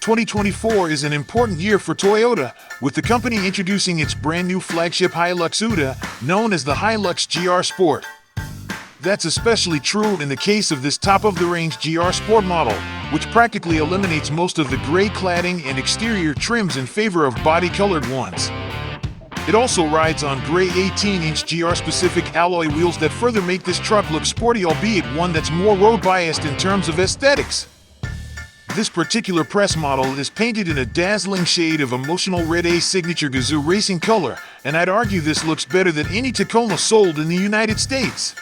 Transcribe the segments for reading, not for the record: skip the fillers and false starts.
2024 is an important year for Toyota, with the company introducing its brand new flagship Hilux known as the Hilux GR Sport. That's especially true in the case of this top-of-the-range GR Sport model, which practically eliminates most of the gray cladding and exterior trims in favor of body-colored ones. It also rides on gray 18-inch GR-specific alloy wheels that further make this truck look sporty, albeit one that's more road-biased in terms of aesthetics. This particular press model is painted in a dazzling shade of emotional red signature Gazoo racing color, and I'd argue this looks better than any Tacoma sold in the United States.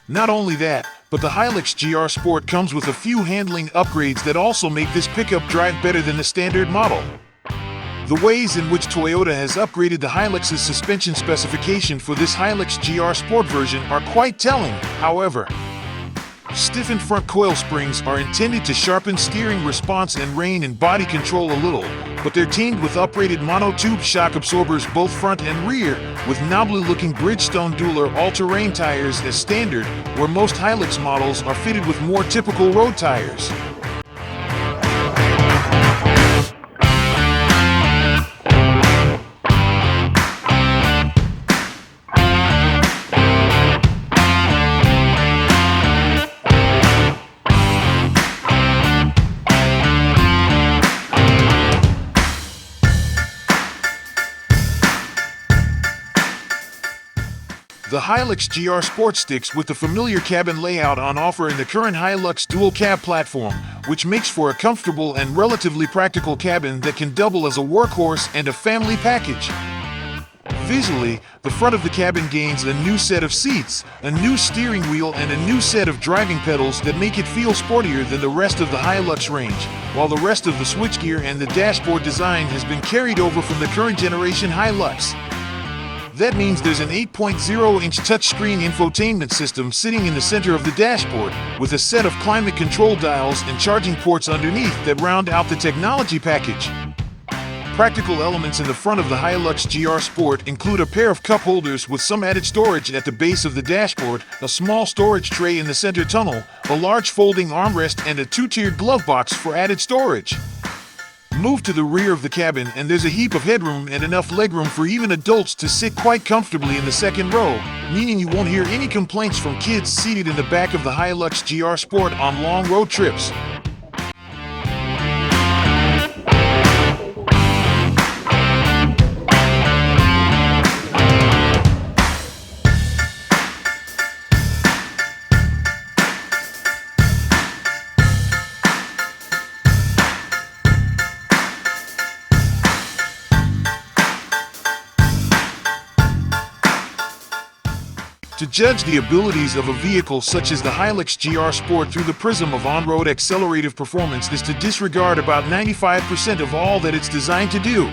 Not only that, but the Hilux GR Sport comes with a few handling upgrades that also make this pickup drive better than the standard model. The ways in which Toyota has upgraded the Hilux's suspension specification for this Hilux GR Sport version are quite telling, however. Stiffened front coil springs are intended to sharpen steering response and rein in body control a little, but they're teamed with upgraded monotube shock absorbers both front and rear, with knobbly-looking Bridgestone Dueler all-terrain tires as standard, where most Hilux models are fitted with more typical road tires. The Hilux GR Sport sticks with the familiar cabin layout on offer in the current Hilux dual cab platform, which makes for a comfortable and relatively practical cabin that can double as a workhorse and a family package. Visually, the front of the cabin gains a new set of seats, a new steering wheel, and a new set of driving pedals that make it feel sportier than the rest of the Hilux range, while the rest of the switchgear and the dashboard design has been carried over from the current generation Hilux. That means there's an 8.0-inch touchscreen infotainment system sitting in the center of the dashboard, with a set of climate control dials and charging ports underneath that round out the technology package. Practical elements in the front of the Hilux GR Sport include a pair of cup holders with some added storage at the base of the dashboard, a small storage tray in the center tunnel, a large folding armrest, and a two-tiered glove box for added storage. Move to the rear of the cabin and there's a heap of headroom and enough legroom for even adults to sit quite comfortably in the second row, meaning you won't hear any complaints from kids seated in the back of the Hilux GR Sport on long road trips. To judge the abilities of a vehicle such as the Hilux GR Sport through the prism of on-road accelerative performance is to disregard about 95% of all that it's designed to do.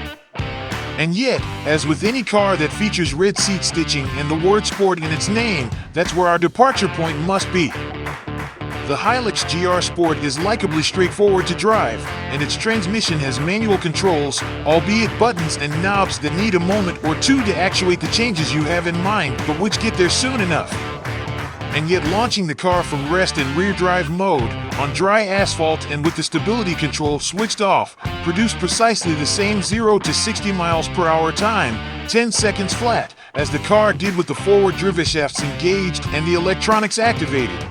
And yet, as with any car that features red seat stitching and the word sport in its name, that's where our departure point must be. The Hilux GR Sport is likably straightforward to drive, and its transmission has manual controls, albeit buttons and knobs that need a moment or two to actuate the changes you have in mind, but which get there soon enough. And yet launching the car from rest and rear drive mode, on dry asphalt and with the stability control switched off, produced precisely the same 0 to 60 miles per hour time, 10 seconds flat, as the car did with the forward driveshafts engaged and the electronics activated.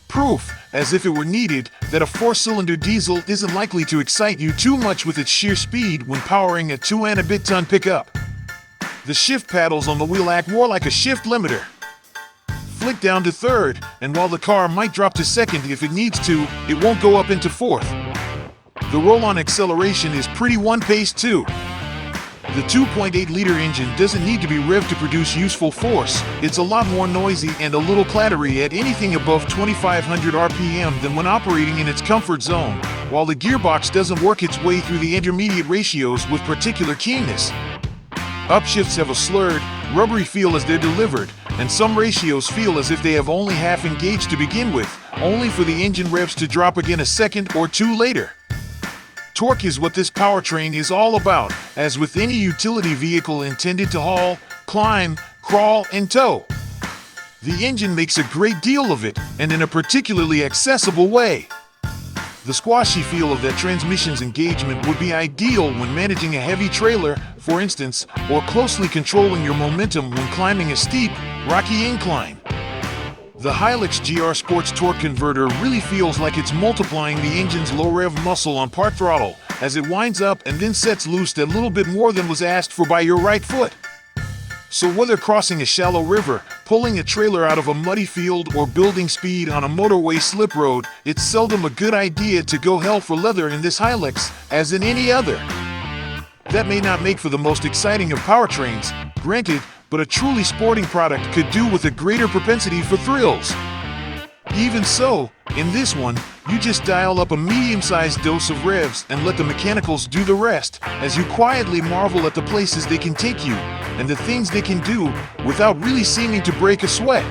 Proof, as if it were needed, that a 4-cylinder diesel isn't likely to excite you too much with its sheer speed when powering a 2-and-a-bit-ton pickup. The shift paddles on the wheel act more like a shift limiter. Flick down to third, and while the car might drop to second if it needs to, it won't go up into fourth. The roll-on acceleration is pretty one-pace too. The 2.8-liter engine doesn't need to be revved to produce useful force. It's a lot more noisy and a little clattery at anything above 2,500 RPM than when operating in its comfort zone, while the gearbox doesn't work its way through the intermediate ratios with particular keenness. Upshifts have a slurred, rubbery feel as they're delivered, and some ratios feel as if they have only half engaged to begin with, only for the engine revs to drop again a second or two later. Torque is what this powertrain is all about, as with any utility vehicle intended to haul, climb, crawl, and tow. The engine makes a great deal of it, and in a particularly accessible way. The squashy feel of that transmission's engagement would be ideal when managing a heavy trailer, for instance, or closely controlling your momentum when climbing a steep, rocky incline. The Hilux GR Sport's torque converter really feels like it's multiplying the engine's low-rev muscle on part throttle as it winds up and then sets loose a little bit more than was asked for by your right foot. So whether crossing a shallow river, pulling a trailer out of a muddy field, or building speed on a motorway slip road, it's seldom a good idea to go hell for leather in this Hilux, as in any other. That may not make for the most exciting of powertrains, granted, but a truly sporting product could do with a greater propensity for thrills. Even so, in this one, you just dial up a medium-sized dose of revs and let the mechanicals do the rest, as you quietly marvel at the places they can take you, and the things they can do, without really seeming to break a sweat.